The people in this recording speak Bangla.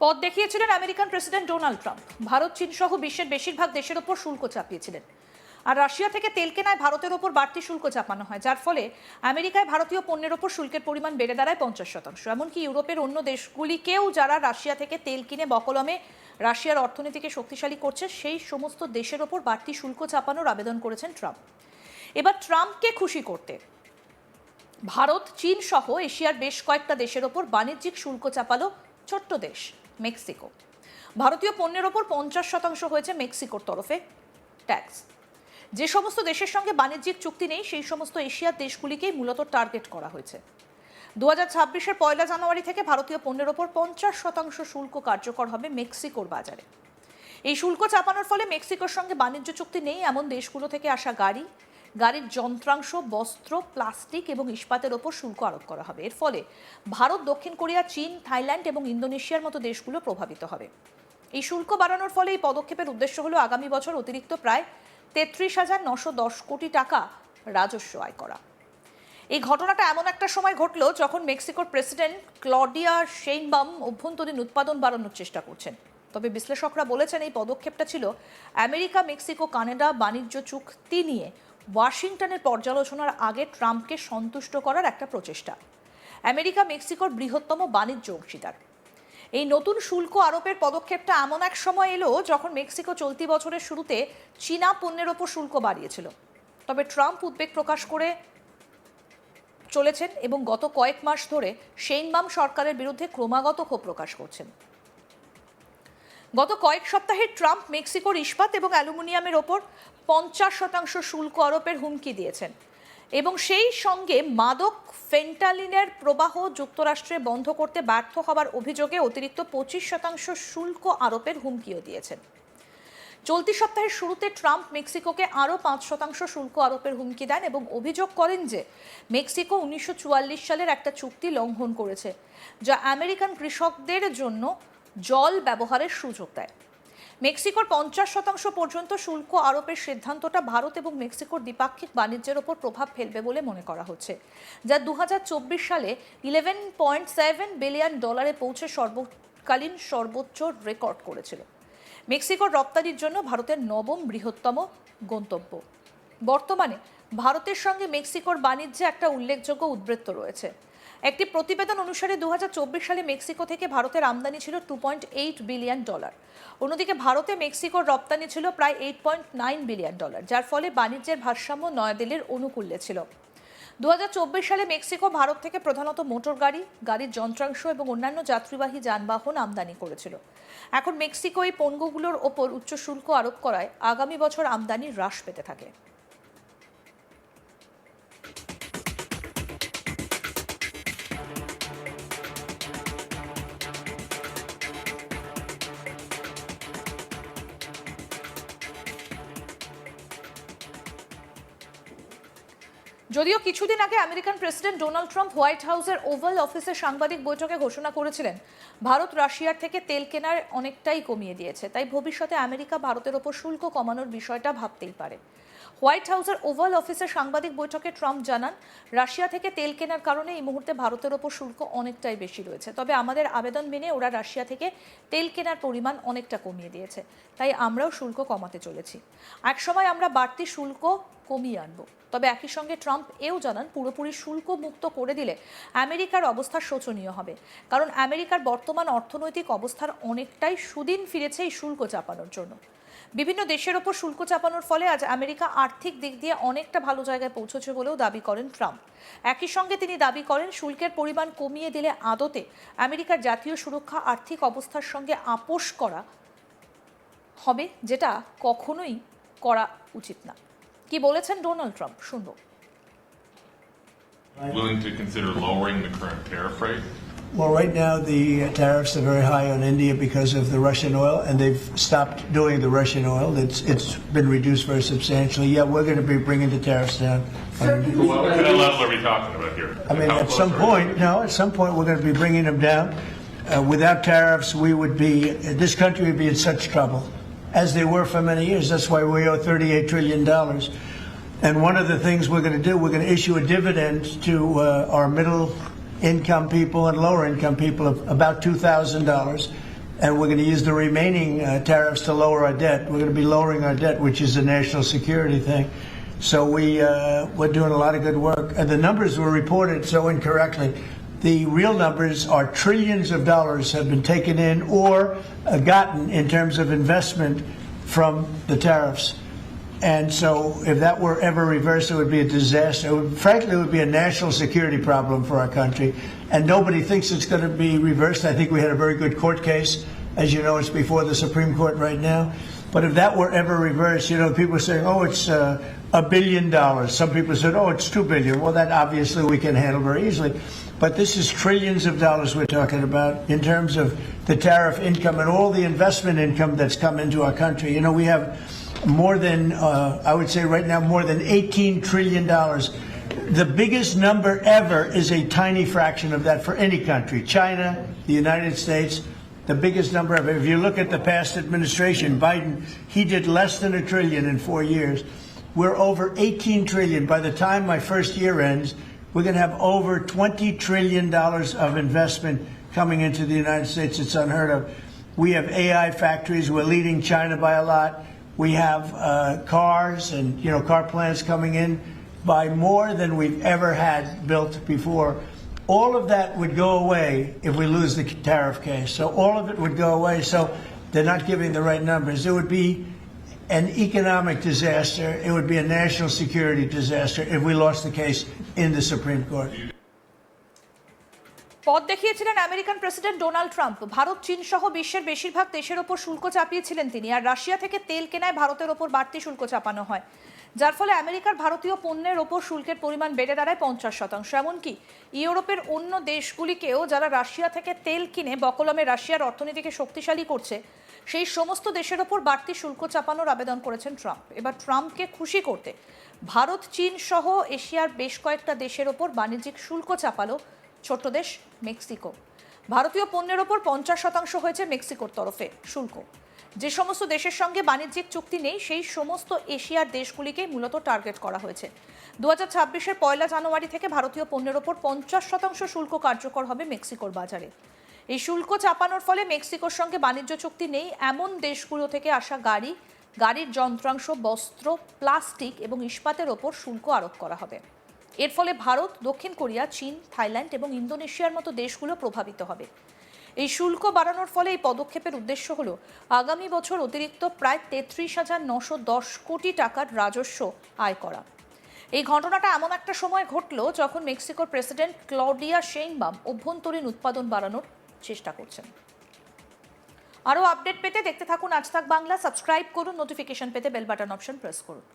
পথ দেখিয়েছিলেন American president Donald Trump. Bharat, চীন সহ বিশ্বের বেশিরভাগ দেশের ওপর শুল্ক চাপিয়েছিলেন। আর রাশিয়া থেকে তেল কেনায় ভারতের ওপর বাড়তি শুল্ক চাপানো হয়, যার ফলে আমেরিকায় ভারতীয় পণ্যের ওপর শুল্কের পরিমাণ বেড়ে দাঁড়ায় 50%। এমনকি ইউরোপের অন্য দেশগুলিকেও যারা রাশিয়া থেকে তেল কিনে বকলমে রাশিয়ার অর্থনীতিকে শক্তিশালী করছে, সেই সমস্ত দেশের ওপর বাড়তি শুল্ক চাপানোর আবেদন করেছেন ট্রাম্প। এবার ট্রাম্পকে খুশি করতে ভারত, চীন সহ এশিয়ার বেশ কয়েকটা দেশের ওপর বাণিজ্যিক শুল্ক চাপালো ছোট্ট দেশ মেক্সিকো। ভারতীয় পণ্যের ওপর 50% হয়েছে মেক্সিকোর তরফে ট্যাক্স। যে সমস্ত দেশের সঙ্গে বাণিজ্যিক চুক্তি নেই, সেই সমস্ত এশিয়ার দেশগুলিকেই মূলত টার্গেট করা হয়েছে। 2026-এর 1 জানুয়ারি থেকে ভারতীয় পণ্যের ওপর 50% শুল্ক কার্যকর হবে মেক্সিকোর বাজারে। এই শুল্ক চাপানোর ফলে মেক্সিকোর সঙ্গে বাণিজ্য চুক্তি নেই এমন দেশগুলো থেকে আসা গাড়ির যন্ত্রাংশ, বস্ত্র, প্লাস্টিক এবং ইস্পাতের ওপর শুল্ক আরোপ করা হবে। এর ফলে ভারত, দক্ষিণ কোরিয়া, চীন, থাইল্যান্ড এবং ইন্দোনেশিয়ার মতো দেশগুলো প্রভাবিত হবে। এই শুল্ক বাড়ানোর ফলে এই পদক্ষেপের উদ্দেশ্য হলো আগামী বছর অতিরিক্ত প্রায় 33,910 কোটি টাকা রাজস্ব আয় করা। এই ঘটনাটা এমন একটা সময় ঘটল যখন মেক্সিকোর প্রেসিডেন্ট ক্লডিয়া শেইনবাম অভ্যন্তরীণ উৎপাদন বাড়ানোর চেষ্টা করছেন। তবে বিশ্লেষকরা বলেছেন এই পদক্ষেপটা ছিল আমেরিকা, মেক্সিকো, কানাডা বাণিজ্য চুক্তি নিয়ে ওয়াশিংটনের পর্যালোচনার আগে ট্রাম্পকে সন্তুষ্ট করার একটা প্রচেষ্টা। আমেরিকা মেক্সিকোর বৃহত্তম বাণিজ্য অংশীদার। এই নতুন শুল্ক আরোপের পদক্ষেপটা এমন এক সময় এলো যখন মেক্সিকো চলতি বছরের শুরুতে চীনা পণ্যের ওপর শুল্ক বাড়িয়েছিল। তবে ট্রাম্প উদ্বেগ প্রকাশ করে চলেছেন এবং গত কয়েক মাস ধরে শেইনবাম সরকারের বিরুদ্ধে ক্রমাগত ক্ষোভ প্রকাশ করছেন। গত কয়েক সপ্তাহে ট্রাম্প মেক্সিকোর ইস্পাত এবং অ্যালুমিনিয়ামের ওপর 50% শুল্ক আরোপের হুমকি দিয়েছেন এবং সেই সঙ্গে মাদক ফেন্টালিনের প্রবাহ যুক্তরাষ্ট্রে বন্ধ করতে ব্যর্থ হওয়ার অভিযোগে অতিরিক্ত 25% শুল্ক আরোপের হুমকিও দিয়েছেন। চলতি সপ্তাহের শুরুতে ট্রাম্প মেক্সিকোকে আরও 5% শুল্ক আরোপের হুমকি দেন এবং অভিযোগ করেন যে মেক্সিকো 1944 সালের একটা চুক্তি লঙ্ঘন করেছে, যা আমেরিকান কৃষকদের জন্য জল ব্যবহারের সুযোগ দেয়। মেক্সিকোর 50% পর্যন্ত শুল্ক আরোপের সিদ্ধান্তটা ভারত এবং মেক্সিকোর দ্বিপাক্ষিক বাণিজ্যের ওপর প্রভাব ফেলবে বলে মনে করা হচ্ছে, যা 2024 সালে $11.7 বিলিয়ন পৌঁছে সর্বকালীন সর্বোচ্চ রেকর্ড করেছিল। মেক্সিকোর রপ্তানির জন্য ভারতের নবম বৃহত্তম গন্তব্য। বর্তমানে ভারতের সঙ্গে মেক্সিকোর বাণিজ্যে একটা উল্লেখযোগ্য উদ্বৃত্ত রয়েছে। একটি প্রতিবেদন অনুসারে 2024 সালে মেক্সিকো থেকে ভারতের আমদানি ছিল $2.8 বিলিয়ন। অন্যদিকে ভারতে মেক্সিকোর রপ্তানি ছিল প্রায় $8.9 বিলিয়ন, যার ফলে বাণিজ্যের ভারসাম্য নয়াদিল্লির অনুকূলে ছিল। 2024 সালে মেক্সিকো ভারত থেকে প্রধানত মোটর গাড়ির যন্ত্রাংশ এবং অন্যান্য যাত্রীবাহী যানবাহন আমদানি করেছিল। এখন মেক্সিকো এই পণ্যগুলোর ওপর উচ্চ শুল্ক আরোপ করায় আগামী বছর আমদানি হ্রাস পেতে থাকে। যদিও কিছুদিন আগে American president Donald Trump white হাউসের ওভাল অফিসে সাংবাদিক বৈঠকে ঘোষণা করেছিলেন ভারত রাশিয়ার থেকে তেল কেনার অনেকটাই কমিয়ে দিয়েছে, তাই ভবিষ্যতে আমেরিকা ভারতের ওপর শুল্ক কমানোর বিষয়টা ভাবতেই পারে। হোয়াইট হাউসের ওভাল অফিসে সাংবাদিক বৈঠকে ট্রাম্প জানান, রাশিয়া থেকে তেল কেনার কারণে এই মুহূর্তে ভারতের ওপর শুল্ক অনেকটাই বেশি রয়েছে, তবে আমাদের আবেদন মেনে ওরা রাশিয়া থেকে তেল কেনার পরিমাণ অনেকটা কমিয়ে দিয়েছে, তাই আমরাও শুল্ক কমাতে চলেছি। একসময় আমরা বাড়তি শুল্ক কমিয়ে আনবো। তবে একই সঙ্গে ট্রাম্প এও জানান, পুরোপুরি শুল্ক মুক্ত করে দিলে আমেরিকার অবস্থা শোচনীয় হবে, কারণ আমেরিকার বর্তমান অর্থনৈতিক অবস্থার অনেকটাই সুদিন ফিরেছে এই শুল্ক চাপানোর জন্য। বিভিন্ন দেশের ওপর শুল্ক চাপানোর ফলে আজ আমেরিকা আর্থিক দিক দিয়ে অনেকটা ভালো জায়গায় পৌঁছেছে বলেও দাবি করেন ট্রাম্প। একই সঙ্গে তিনি দাবি করেন, শুল্কের পরিমাণ কমিয়ে দিলে আদতে আমেরিকার জাতীয় সুরক্ষা, আর্থিক অবস্থার সঙ্গে আপোষ করা হবে, যেটা কখনোই করা উচিত না। কি বলেছেন ডোনাল্ড ট্রাম্প, শুনবো। Willing to consider lowering the current tariff rate? Well, right now the tariffs are very high on India because of the Russian oil, and they've stopped doing the Russian oil. It's been reduced very substantially. Yeah, we're going to be bringing the tariffs down. What kind of level are we talking about here? I mean, at some point, we're going to be bringing them down. Without tariffs, this country would be in such trouble, as they were for many years. That's why we owe $38 trillion. And one of the things we're going to do, we're going to issue a dividend to our middle income people and lower income people of about $2,000. and we're going to use the remaining tariffs to lower our debt. We're going to be lowering our debt, which is a national security thing. So we're doing a lot of good work. And the numbers were reported so incorrectly. The real numbers are trillions of dollars have been taken in or gotten in terms of investment from the tariffs. And so if that were ever reversed, it would be a disaster. Frankly, it would be a national security problem for our country. And nobody thinks it's going to be reversed. I think we had a very good court case. As you know, it's before the Supreme Court right now. But if that were ever reversed, people are saying, oh, it's $1 billion. Some people said, oh, it's $2 billion. Well, that obviously we can handle very easily. But this is trillions of dollars we're talking about in terms of the tariff income and all the investment income that's come into our country. We have more than, I would say right now, more than $18 trillion. The biggest number ever is a tiny fraction of that for any country. China, the United States, the biggest number ever. If you look at the past administration, Biden, he did less than $1 trillion in 4 years. We're over $18 trillion. By the time my first year ends, we're going to have over $20 trillion of investment coming into the United States. It's unheard of. We have AI factories. We're leading China by a lot. We have cars and car plants coming in by more than we've ever had built before. All of that would go away if we lose the tariff case. So all of it would go away. So they're not giving the right numbers. It would be an economic disaster. It would be a national security disaster if we lost the case in the Supreme Court. পথ দেখিয়েছিলেন American president Donald Trump. Bharat, চীন সহ বিশ্বের বেশিরভাগ দেশের ওপর শুল্ক চাপিয়েছিলেন তিনি। আর রাশিয়া থেকে তেল কেনায় ভারতের ওপর বাড়তি শুল্ক চাপানো হয়, যার ফলে আমেরিকার ভারতীয় পণ্যের ওপর শুল্কের পরিমাণ বেড়ে দাঁড়ায় 50%। এমনকি ইউরোপের অন্য দেশগুলিকেও যারা রাশিয়া থেকে তেল কিনে বকলমে রাশিয়ার অর্থনীতিকে শক্তিশালী করছে, সেই সমস্ত দেশের ওপর বাড়তি শুল্ক চাপানোর আবেদন করেছেন ট্রাম্প। এবার ট্রাম্পকে খুশি করতে ভারত, চীন সহ এশিয়ার বেশ কয়েকটা দেশের ওপর বাণিজ্যিক শুল্ক চাপালো ছোট্ট দেশ মেক্সিকো। ভারতীয় পণ্যের ওপর 50% হয়েছে মেক্সিকোর তরফে শুল্ক। যে সমস্ত দেশের সঙ্গে বাণিজ্যিক চুক্তি নেই, সেই সমস্ত এশিয়ার দেশগুলিকেই মূলত টার্গেট করা হয়েছে। 2026-এর 1 জানুয়ারি থেকে ভারতীয় পণ্যের ওপর 50% শুল্ক কার্যকর হবে মেক্সিকোর বাজারে। এই শুল্ক চাপানোর ফলে মেক্সিকোর সঙ্গে বাণিজ্য চুক্তি নেই এমন দেশগুলো থেকে আসা গাড়ির যন্ত্রাংশ, বস্ত্র, প্লাস্টিক এবং ইস্পাতের ওপর শুল্ক আরোপ করা হবে। এর ফলে ভারত, দক্ষিণ কোরিয়া, চীন, থাইল্যান্ড এবং ইন্দোনেশিয়ার মতো দেশগুলো প্রভাবিত হবে। এই শুল্ক বাড়ানোর ফলে এই পদক্ষেপের উদ্দেশ্য হলো আগামী বছর অতিরিক্ত প্রায় 33,910 কোটি টাকার রাজস্ব আয় করা। এই ঘটনাটা এমন একটা সময় ঘটল যখন মেক্সিকোর প্রেসিডেন্ট ক্লডিয়া শেইনবাম অভ্যন্তরীণ উৎপাদন বাড়ানোর চেষ্টা করছেন। আরও আপডেট পেতে দেখতে থাকুন আজ তাক বাংলা। সাবস্ক্রাইব করুন, নোটিফিকেশন পেতে বেল বাটন অপশন প্রেস করুন।